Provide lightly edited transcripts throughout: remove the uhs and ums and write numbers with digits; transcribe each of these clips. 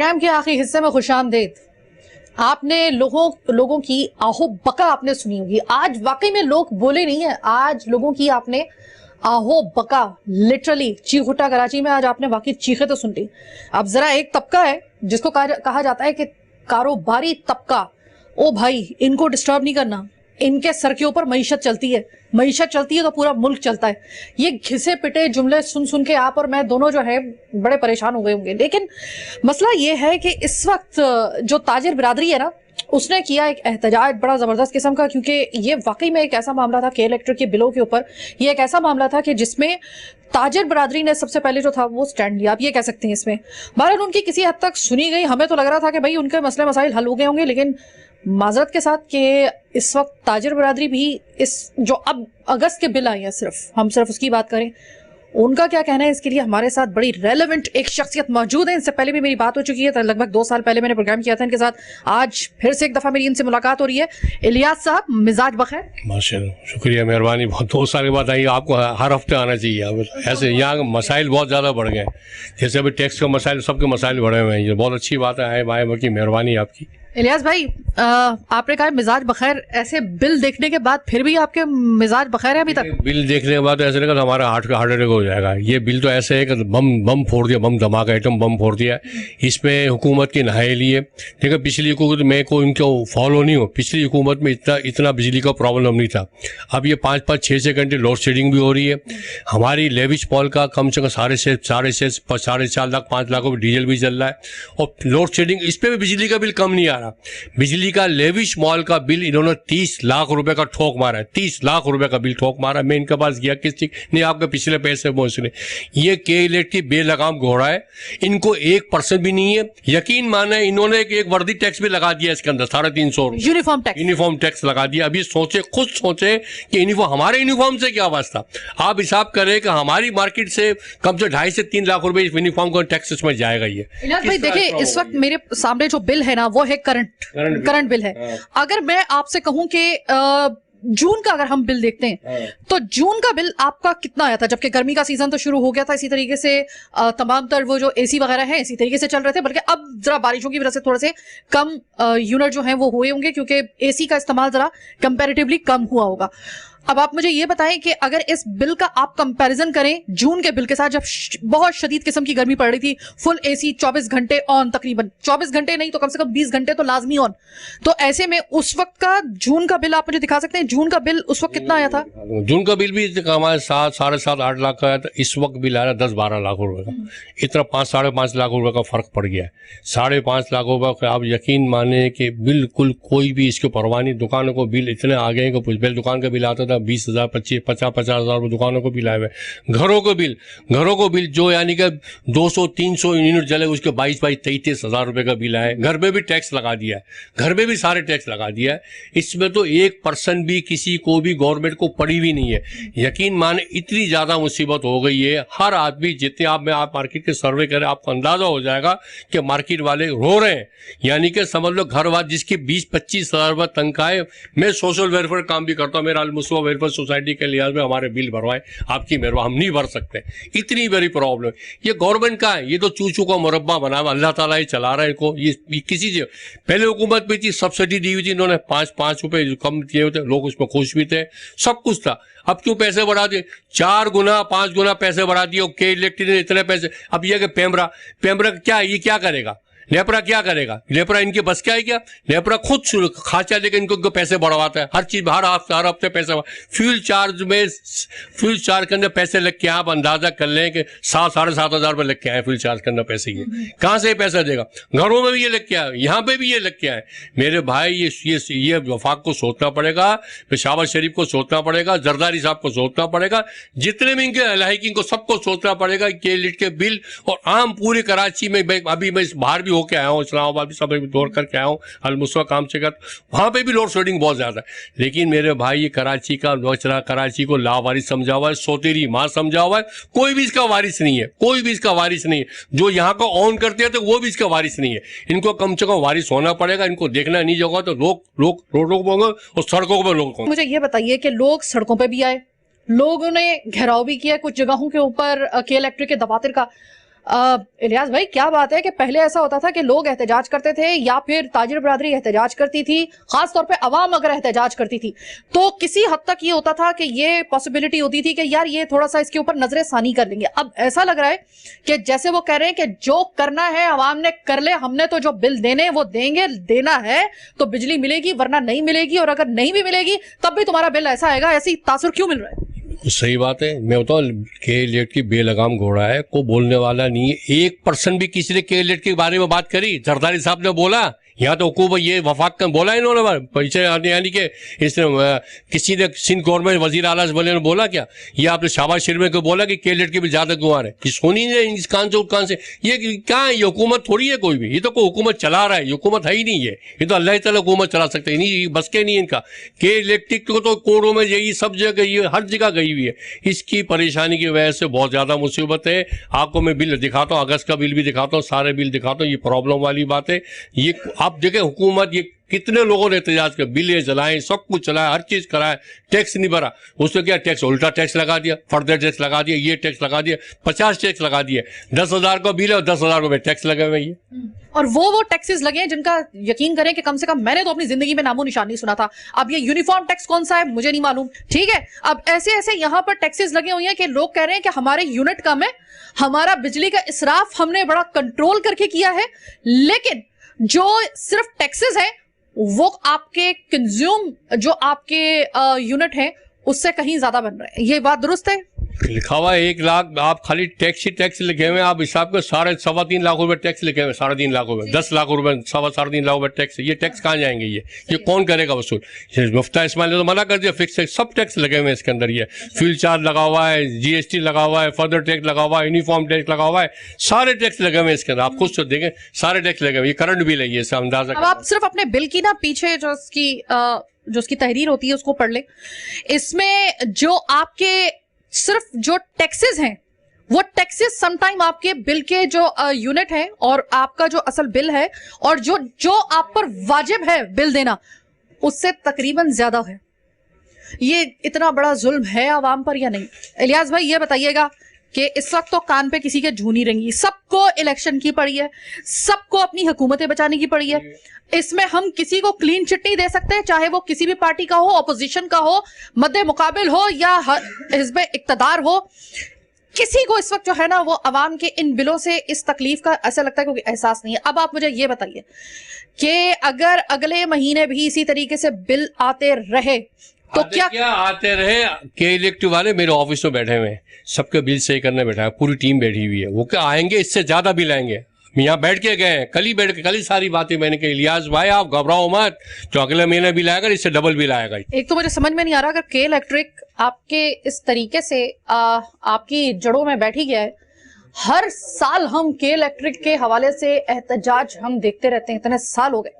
Programme کے آخری حصے میں خوش آمدید. آپ نے لوگوں کی آہو بکا آپ نے سنی ہوگی. آج واقعی میں لوگ بولے نہیں ہیں, آج لوگوں کی آپ نے آہو بکا لٹرلی چیخ اٹھا. کراچی میں آج آپ نے واقعی چیخیں تو سن لی. اب ذرا ایک طبقہ ہے جس کو کہا جاتا ہے کہ کاروباری طبقہ, او بھائی ان کو ڈسٹرب نہیں کرنا, ان کے سر کے اوپر معیشت چلتی ہے, معیشت چلتی ہے تو پورا ملک چلتا ہے. یہ گھسے پٹے جملے سن کے آپ اور میں دونوں جو ہے بڑے پریشان ہو گئے ہوں گے. لیکن مسئلہ یہ ہے کہ اس وقت جو تاجر برادری ہے نا, اس نے کیا ایک احتجاج بڑا زبردست قسم کا, کیونکہ یہ واقعی میں ایک ایسا معاملہ تھا کے الیکٹرک کے بلوں کے اوپر. یہ ایک ایسا معاملہ تھا کہ جس میں تاجر برادری نے سب سے پہلے جو تھا وہ سٹینڈ لیا, آپ یہ کہہ سکتے ہیں. اس میں بہرحال ان کی کسی حد تک سنی گئی. ہمیں تو لگ رہا تھا کہ بھائی ان کے مسئلے مسائل حل ہو گئے ہوں گے, لیکن معذرت کے ساتھ کہ اس وقت تاجر برادری بھی اس جو اب اگست کے بل آئے ہیں, ہم صرف اس کی بات کریں, ان کا کیا کہنا ہے اس کے لیے ہمارے ساتھ بڑی ریلیونٹ ایک شخصیت موجود ہے. ان سے پہلے بھی میری بات ہو چکی ہے, لگ بھگ 2 سال پہلے میں نے پروگرام کیا تھا ان کے ساتھ. آج پھر سے ایک دفعہ میری ان سے ملاقات ہو رہی ہے. الیاس صاحب, مزاج بخیر. ماشاءاللہ, شکریہ, مہربانی. بہت 2 سال کے بعد آئیے. آپ کو ہر ہفتے آنا چاہیے. ایسے یہاں مسائل بہت زیادہ بڑھ گئے, جیسے ابھی ٹیکس کا مسائل, سب کے مسائل بڑھے ہوئے ہیں. یہ بہت اچھی بات ہے. آئے بھائی کی مہربانی آپ کی. الیاس بھائی, آپ نے کہا مزاج بخیر, ایسے بل دیکھنے کے بعد پھر بھی آپ کے مزاج بخیر ہے ابھی تک؟ بل دیکھنے کے بعد ایسے لگا تو ہمارا ہارٹ اٹیک ہو جائے گا. یہ بل تو ایسے ہے کہ بم پھوڑ دیا, بم دھماکہ, ایٹم بم پھوڑ دیا. اس میں حکومت کی نہائی ہے. دیکھو پچھلی حکومت میں کو ان کو فالو نہیں ہو, پچھلی حکومت میں اتنا بجلی کا پرابلم نہیں تھا. اب یہ 5-6 گھنٹے لوڈ شیڈنگ بھی ہو رہی ہے. ہماری لیوش پال کا کم سے کم 4.5 لاکھ 5 لاکھ ڈیزل بھی چل رہا ہے, اور لوڈ شیڈنگ اس پہ بھی بجلی کا بل کم نہیں آ رہا. بجلی کا لیوش مال کا بل انہوں نے 30 لاکھ روپے کا ٹھوک مارا ہے. 30 لاکھ روپے کا بل ٹھوک مارا. میں ان کے پاس گیا, کس چیز نہیں, آپ کے پچھلے پیسے پہنچنے. یہ کے الیکٹ کی بے لگام گھوڑا ہے, ان کو 1% بھی نہیں ہے. یقین مانے انہوں نے ایک وردی ٹیکس بھی لگا دیا اس کے اندر, 350 یونیفارم ٹیکس لگا دیا. ابھی خود سوچے کہ ہمارے یونیفارم سے کیا واسطہ. آپ حساب کریں کہ ہماری مارکیٹ سے کم سے 2.5 سے 3 لاکھ روپے یونیفارم کا ٹیکس اس میں جائے گا. یہ دیکھیں اس وقت میرے سامنے جو بل ہے نا, وہ ہے کرنٹ بل ہے. اگر میں آپ سے کہوں کہ جون کا اگر ہم بل دیکھتے ہیں تو جون کا بل آپ کا کتنا آیا تھا, جبکہ گرمی کا سیزن تو شروع ہو گیا تھا, اسی طریقے سے تمام تر وہ جو اے سی وغیرہ ہیں اسی طریقے سے چل رہے تھے, بلکہ اب ذرا بارشوں کی وجہ سے تھوڑے سے کم یونٹ جو ہیں وہ ہوئے ہوں گے, کیونکہ اے سی کا استعمال ذرا کمپیریٹیولی کم ہوا ہوگا. اب آپ مجھے یہ بتائیں کہ اگر اس بل کا آپ کمپیریزن کریں جون کے بل کے ساتھ, جب بہت شدید قسم کی گرمی پڑ رہی تھی, فل اے سی 24 گھنٹے آن, تقریباً 24 گھنٹے نہیں تو کم سے کم 20 گھنٹے تو لازمی آن, تو ایسے میں اس وقت کا جون کا بل آپ مجھے دکھا سکتے ہیں؟ جون کا بل اس وقت کتنا آیا تھا؟ جون کا بل بھی ہمارے 7-7.5 لاکھ کا آیا تھا. اس وقت بل آ رہا ہے 10-12 لاکھ روپے کا. اتنا 5-5.5 لاکھ روپے کا فرق پڑ گیا ہے. 5.5 لاکھ روپے کا آپ یقین مانیں کہ بالکل کوئی بھی اس کے پرواہ نہیں. دکانوں کو بل اتنے آ گئے کہ پہلے دکان کا بل آتا تھا 20,000 50,000 دکانوں کو بل آئے ہوئے. گھروں کو بل جو یعنی کہ 200-300 یونٹ جلے, اس کے 22,000-23,000 روپے کا بل آئے. گھر میں بھی ٹیکس لگا دیا ہے, گھر میں بھی سارے ٹیکس لگا دیا ہے. اس میں تو 1% بھی کسی کو بھی گورنمنٹ کو پڑی بھی نہیں ہے. یقین مانے اتنی زیادہ مصیبت ہو گئی ہے. ہر آدمی جتنے آپ مارکیٹ کے سروے کریں, آپ کو اندازہ ہو جائے گا کہ مارکیٹ والے رو رہے ہیں. یعنی کہ سمجھ لو گھر والے جس کی 20-25,000 روپے تنخواہ ہے. میں سوشل ویلفیئر کام بھی کرتا ہوں, میرا المصطفیٰ ویلفیئر سوسائٹی کے لحاظ میں ہمارے بل بھروائے, آپ کی مہربانی, ہم نہیں بھر سکتے. اتنی بڑی پرابلم. یہ گورنمنٹ کا ہے, یہ تو چوچو کا مربع بنا ہوا, اللہ تعالیٰ ہی چلا رہا ہے ان کو. یہ کسی سے پہلے حکومت میں تھی, سبسڈی دی ہوئی تھی, انہوں نے 5 روپے کم دیے ہوئے تھے, لوگ اس میں خوش بھی تھے, سب کچھ تھا. اب کیوں پیسے بڑھا دیے؟ 4 گنا 5 گنا پیسے بڑھا دیے. کے الیکٹرک نے اتنے پیسے. اب یہ کہ پیمرا کیا, یہ کیا کرے گا؟ نیپرا کیا کرے گا؟ نیپرا ان کے بس کیا ہے کیا؟ نیپرا خود خرچہ لے کے ان کو پیسے بڑھواتا ہے. ہر چیز ہر ہفتے پیسے. فیول چارج کے اندر پیسے لگ کے آپ اندازہ کر لیں کہ 7,000-7,500 روپے لگ کے آئے فیول چارج کے اندر پیسے. یہ کہاں سے پیسہ دے گا؟ گھروں میں بھی یہ لگ کے آئے, یہاں پہ بھی یہ لگ کے آئے. میرے بھائی یہ وفاق کو سوچنا پڑے گا, پشاور شریف کو سوچنا پڑے گا, زرداری صاحب کو سوچنا پڑے گا, جتنے بھی ان کے الحاقین کو سب کو سوچنا پڑے گا کہ لٹ کے بل. اور عام پوری کراچی میں, ابھی میں باہر بھی ہو کے آیا ہوں, اسلام آباد بھی سب دور کر کے آیا ہوں, المصطفیٰ کام سے کر, وہاں پہ بھی لوڈ شیڈنگ بہت زیادہ ہے. لیکن میرے بھائی یہ کراچی کا نوچرا, کراچی کو لاوارث سمجھا ہوا ہے, سوتیری ماں سمجھا ہوا ہے. کوئی بھی اس کا وارث نہیں ہے, کوئی بھی اس کا وارث نہیں ہے. جو یہاں کو آن کرتے ہیں تو وہ بھی اس کا وارث نہیں ہے. ان کو کم سے کم وارث ہونا پڑے گا. ان کو دیکھنا نہیں ہوگا تو لوگ روڈوں پہ ہوں گے اور سڑکوں پہ لوگ ہوں گے. مجھے یہ بتائیے کہ لوگ سڑکوں پہ بھی آئے, لوگوں نے گھیراؤ بھی کیا کچھ جگہوں کے اوپر کے الیکٹرک کے دفاتر کا. इलियास भाई, क्या बात है कि पहले ऐसा होता था कि लोग एहतजाज करते थे या फिर ताजिर बरादरी एहतजाज करती थी, खास तौर पे अवाम अगर एहतजाज करती थी तो किसी हद तक ये होता था कि ये पॉसिबिलिटी होती थी कि यार ये थोड़ा सा इसके ऊपर नजर सानी कर लेंगे। अब ऐसा लग रहा है कि जैसे वो कह रहे हैं कि जो करना है अवाम ने कर ले, हमने तो जो बिल देने वो देंगे, देना है तो बिजली मिलेगी वरना नहीं मिलेगी, और अगर नहीं भी मिलेगी तब भी तुम्हारा बिल ऐसा आएगा। ऐसी तासुर क्यों मिल रहा है? सही बात है। मैं बताऊँ, के लेट की बेलगाम घोड़ा है, को बोलने वाला नहीं है। 1% भी किसी ने के लेट के बारे में बात करी? जरदारी साहब ने बोला? यहाँ तो हुकूमत ये वफाक का बोला इन्होंने पैसे यानी कि इसने किसी ने सिंध गवर्नमेंट वजीर आला बोले ने बोला क्या? ये आपने शाहबाज शरीफ में को बोला कि के लेट के भी ज्यादा गुआर है कि सोनी ने इस कान से उस कान से? ये कहाँ है? ये हुकूमत थोड़ी है कोई भी, ये तो कोई हुकूमत चला रहा है, ये हुकूमत है ही नहीं है। ये तो अल्लाह ताला हुकूमत चला सकते हैं, नहीं बस के नहीं इनका। के इलेक्ट्रिक को तो कोड़ों में यही सब जगह, ये हर जगह गई हुई है। इसकी परेशानी की वजह से बहुत ज्यादा मुसीबत है। आपको मैं बिल दिखाता हूँ, अगस्त का बिल भी दिखाता हूँ, सारे बिल दिखाता हूँ। ये प्रॉब्लम वाली बात है। ये आप देखें हुकूमत, ये कितने लोगों ने एहतजाज कर, बिलें जलाए, सब कुछ चलाया, हर चीज कराया, टैक्स नहीं भरा। उसने क्या टैक्स, उल्टा टैक्स लगा दिया, फर्दर टैक्स लगा दिया, ये टैक्स लगा दिया, 50 टैक्स लगा दिए। 10,000 का बिल है और 10,000 रुपए टैक्स लगे हुए हैं। और वो टैक्सेस लगे हैं जिनका यकीन करें कि कम से कम मैंने तो अपनी जिंदगी में नामो निशान नहीं सुना था। अब ये यूनिफॉर्म टैक्स कौन सा है मुझे नहीं मालूम, ठीक है। अब ऐसे ऐसे यहाँ पर टैक्सेस लगे हुए हैं कि लोग कह रहे हैं कि हमारे यूनिट कम है, हमारा बिजली का इसराफ हमने बड़ा कंट्रोल करके किया है, लेकिन जो सिर्फ टैक्सेस है वो आपके कंज्यूम जो आपके यूनिट है उससे कहीं ज्यादा बन रहे हैं। ये बात दुरुस्त है? लिखा हुआ है 1 लाख, आप खाली टैक्स ही टैक्स लिखे हुए, आप हिसाब के 3.5 लाख रुपए टैक्स लिखे हुए, 3.5 लाख रुपए, 10 लाख रुपए, 3.5 लाख रुपए टैक्स। ये टैक्स कहाँ जाएंगे? ये कौन करेगा वसूल? मुफ्ता इस्माइल ने तो मना कर दिया, फिक्स है, सब टैक्स लगे हुए हैं इसके अंदर। ये फ्यूल चार्ज लगा हुआ है, GST लगा हुआ है, फर्दर टैक्स लगा हुआ है, यूनिफॉर्म टैक्स लगा हुआ है, सारे टैक्स लगे हुए हैं इसके अंदर। आप खुद से देखें, सारे टैक्स लगे हुए। ये करंट बिल है, ये सब अंदाजा। अब आप सिर्फ अपने बिल की ना पीछे जो उसकी तहरीर होती है उसको पढ़ ले। इसमें जो आपके सिर्फ जो टैक्सेस हैं वो टैक्सेस समटाइम आपके बिल के जो यूनिट है और आपका जो असल बिल है और जो आप पर वाजिब है बिल देना उससे तकरीबन ज्यादा है। ये इतना बड़ा जुल्म है आवाम पर या नहीं? इलियास भाई ये बताइएगा कि इस वक्त तो कान पे किसी के जू नहीं रहेंगी, सबको इलेक्शन की पड़ी है, सबको अपनी हुकूमतें बचाने की पड़ी है। इसमें हम किसी को क्लीन चिट नहीं दे सकते, चाहे वो किसी भी पार्टी का हो, अपोजिशन का हो, मद्दे मुकाबिल हो या हिज़्ब इक़्तिदार हो। किसी को इस वक्त जो है ना वो अवाम के इन बिलों से इस तकलीफ का ऐसा लगता है क्योंकि एहसास नहीं है। अब आप मुझे ये बताइए कि अगर अगले महीने भी इसी तरीके से बिल आते रहे तो क्या आते रहे? के इलेक्टिव वाले मेरे ऑफिस में बैठे हुए हैं, सबके बिल सही करने बैठा है, पूरी टीम बैठी हुई है। वो क्या आएंगे, इससे ज्यादा बिल आएंगे। यहाँ बैठ के गए हैं, कल ही सारी बातें मैंने कही, इलियास भाई आप घबराओ मत, जो अगले महीने बिल आएगा इससे डबल बिल आएगा। एक तो मुझे समझ में नहीं आ रहा, अगर के इलेक्ट्रिक आपके इस तरीके से आपकी जड़ों में बैठी गया है, हर साल हम के इलेक्ट्रिक के हवाले से एहतजाज हम देखते रहते हैं, इतने साल हो गए।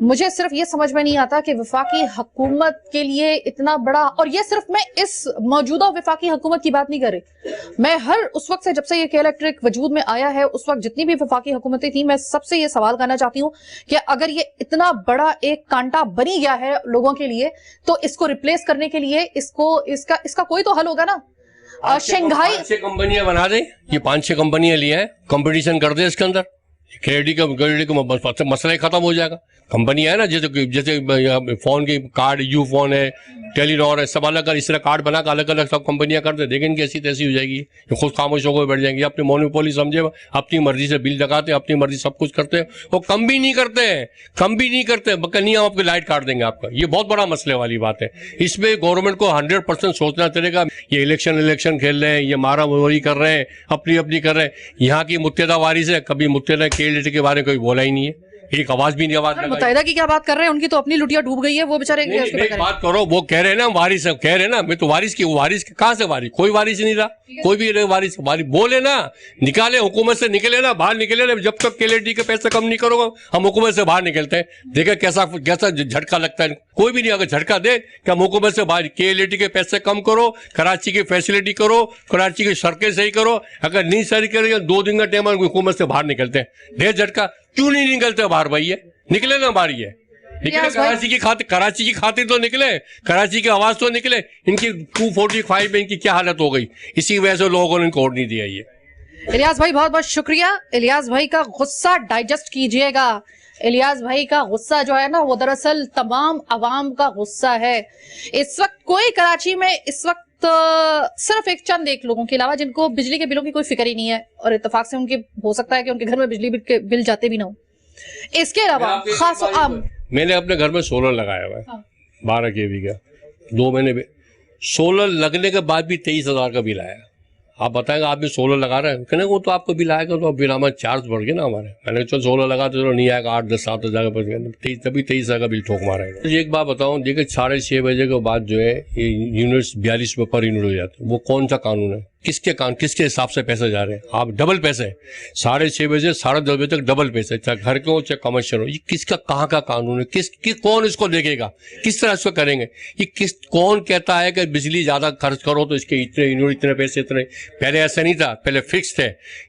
मुझे सिर्फ ये समझ में नहीं आता कि वफाकी हुकूमत के लिए इतना बड़ा, और ये सिर्फ मैं इस मौजूदा वफाकी हुकूमत की बात नहीं कर रही, मैं हर उस वक्त से जब से ये के इलेक्ट्रिक वजूद में आया है उस वक्त जितनी भी वफाकी हुकूमतें थी, मैं सबसे ये सवाल करना चाहती हूँ कि अगर ये इतना बड़ा एक कांटा बनी गया है लोगों के लिए तो इसको रिप्लेस करने के लिए इसका कोई तो हल होगा ना। शंघाई 5-6 कंपनियां बना दे, ये 5-6 कंपनियां ली हैं, कंपटीशन कर दे इसके अंदर, क्रेडिट का मसला ही खत्म हो जाएगा। कंपनी है ना, जैसे फोन की कार्ड, यू फोन है, टेलीनॉर है, सब अलग अलग इस तरह कार्ड बना कर अलग अलग सब कंपनियां कर दे, लेकिन कैसी तैसी हो जाएगी, ये खुद खामोश होकर बैठ जाएंगे, अपनी मोनोपोली समझे, अपनी मर्जी से बिल लगाते, अपनी मर्जी सब कुछ करते हैं, वो कम भी नहीं करते, कल नहीं हम आपकी लाइट काट देंगे आपका। ये बहुत बड़ा मसले वाली बात है। इसमें गवर्नमेंट को 100% सोचना चलेगा। ये इलेक्शन खेल रहे हैं, ये मारा मारी कर रहे हैं, अपनी कर रहे हैं। यहाँ की मुत्तहिदा वारिस है, कभी मुत्तहिदा के बारे में कोई बोला ही नहीं है, एक आवाज भी नहीं आवाज। मुत्तहिदा की क्या बात कर रहे हैं, उनकी तो अपनी लुटिया डूब गई है, वो बेचारे बात करो। वो कह रहे हैं ना वारिस कह रहे हैं ना, मैं तो वारिस कहाँ से वारिस? कोई वारिस नहीं रहा, कोई भी वारिस बोले ना, निकाले हुकूमत से, निकले ना, बाहर निकले ना। जब तक केलेडी के पैसे कम नहीं करोगे हम हुकूमत से बाहर निकलते हैं। देखे कैसा झटका लगता है। कोई भी नहीं अगर झटका दे कि हम हुकूमत से बाहर, केलेडी के पैसे कम करो, कराची की फैसिलिटी करो, कराची की सड़कें सही करो। अगर नहीं सही करेंगे 2 दिन का टाइम हुकूमत से बाहर निकलते हैं। ढेर झटका क्यों नहीं निकलते बाहर? भाई है निकले ना बाहर, ये निकले कराची की खातिर तो निकले, कराची की आवाज तो निकले। इनकी 245 में इनकी क्या हालत हो गई, इसी वजह से लोगों ने इनको वोट नहीं दिया। ये इलियास भाई बहुत बहुत शुक्रिया। इलियास भाई का गुस्सा डाइजेस्ट कीजिएगा। इलियास भाई का गुस्सा जो है ना वो दरअसल तमाम अवाम का गुस्सा है। इस वक्त कोई कराची में इस वक्त सिर्फ एक चंद एक लोगों के अलावा जिनको बिजली के बिलों की कोई फिक्र ही नहीं है, और इत्तेफाक से उनके हो सकता है कि उनके घर में बिजली के बिल जाते भी ना हो। इसके अलावा खास आम मैंने अपने घर में सोलर लगाया हुआ है 12 kV का, 2 महीने सोलर लगने के बाद भी 23,000 का बिल आया। आप बताएंगे आप भी सोलर लगा रहे हैं, कहने वो तो आपको बिल आएगा, तो बिल हमारे चार्ज बढ़ गए ना हमारे। मैंने चलो सोलर लगा तो चलो नहीं आएगा, 8, 10, 7,000 का बच गया, तभी 23,000 का बिल ठोक मारेगा। तो एक बात बताऊं, देखिए 6:30 बजे के बाद जो है ये यूनिट्स 42 में पर यूनिट हो जाते हैं। वो कौन सा कानून है? किसके हिसाब से पैसे जा रहे हैं? आप डबल पैसे 6:30 बजे 10:30 बजे तक डबल पैसे, चाहे घर के हो चाहे कमर्शियल हो। ये किसका कहाँ का कानून है? कौन इसको देखेगा? किस तरह इसको करेंगे? ये कौन कहता है कि बिजली ज्यादा खर्च करो तो इसके इतने यूनिट इतने पैसे इतने? पहले ऐसा नहीं था, पहले फिक्स थे।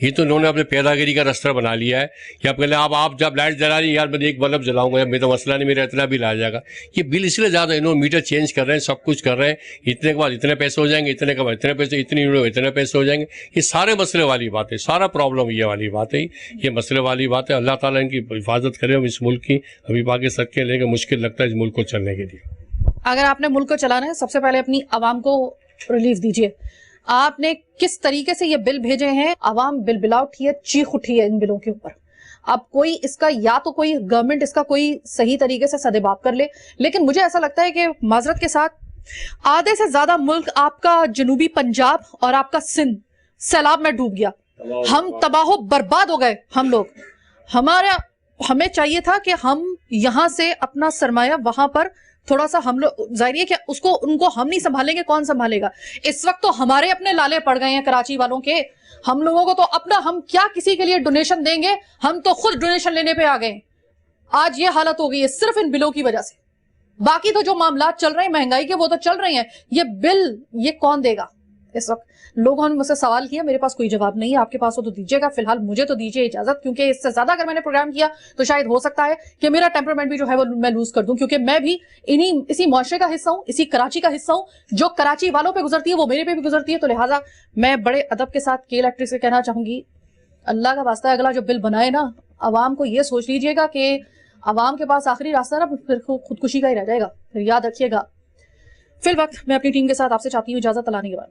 ये तो उन्होंने अपने पैदागिरी का रास्ता बना लिया है। या पहले आप जब लाइट जला रही यार मैं एक बल्ब जलाऊंगा, या मेरा मसला नहीं, मेरा इतना बिल आ जाएगा। ये बिल इसलिए ज्यादा, इन्होंने मीटर चेंज कर रहे हैं, सब कुछ कर रहे हैं, इतने के बाद इतने पैसे हो जाएंगे, इतने के बाद इतने पैसे, इतनी यूनिट इतने पैसे हो जाएंगे। ये सारे मसले वाली बात है, सारा प्रॉब्लम ये वाली बात है, ये मसले वाली बात है। अल्लाह ताला इनकी हिफाजत करे हम इस मुल्क की। अभी बाकी सबके लेके मुश्किल लगता है इस मुल्क को चलने के लिए। अगर आपने मुल्क को चलाना है सबसे पहले अपनी आवाम को रिलीफ दीजिए। आपने किस तरीके से ये बिल भेजे हैं, आवाम बिलबिला उठी है, चीख उठी है इन बिलों के ऊपर। अब कोई इसका या तो कोई गवर्नमेंट इसका कोई सही तरीके से सदेबाब कर ले, लेकिन मुझे ऐसा लगता है कि माजरत के साथ आधे से ज्यादा मुल्क आपका जनूबी पंजाब और आपका सिंध सैलाब में डूब गया। हम तबाह बर्बाद हो गए। हम लोग हमें चाहिए था कि हम यहां से अपना सरमाया वहां पर थोड़ा सा, हम लोग जाहिर है कि उनको हम नहीं संभालेंगे, कौन संभालेगा? इस वक्त तो हमारे अपने लाले पड़ गए हैं कराची वालों के। हम लोगों को तो अपना, हम क्या किसी के लिए डोनेशन देंगे? हम तो खुद डोनेशन लेने पे आ गए। आज ये हालत हो गई है सिर्फ इन बिलों की वजह से। बाकी तो जो मामला चल रहे हैं महंगाई के वो तो चल रहे हैं, ये बिल ये कौन देगा? इस वक्त लोगों ने मुझसे सवाल किया, मेरे पास कोई जवाब नहीं है। आपके पास हो तो दीजिएगा, फिलहाल मुझे तो दीजिए इजाजत, क्योंकि इससे ज्यादा अगर मैंने प्रोग्राम किया तो शायद हो सकता है कि मेरा टेम्परामेंट भी जो है वो मैं लूज कर दूं, क्योंकि मैं भी इसी मुआशरे का हिस्सा हूं, इसी कराची का हिस्सा हूं। जो कराची वालों पे गुजरती है वो मेरे पे भी गुजरती है। तो लिहाजा मैं बड़े अदब के साथ के इलेक्ट्रिक से कहना चाहूंगी, अल्लाह का वास्ता अगला जो बिल बनाए ना, आवाम को ये सोच लीजिएगा कि आवाम के पास आखिरी रास्ता ना फिर खुदकुशी का ही रह जाएगा। फिर याद रखिएगा। फिल वक्त मैं अपनी टीम के साथ आपसे चाहती हूँ इजाजत। अल्लाह निगहबान।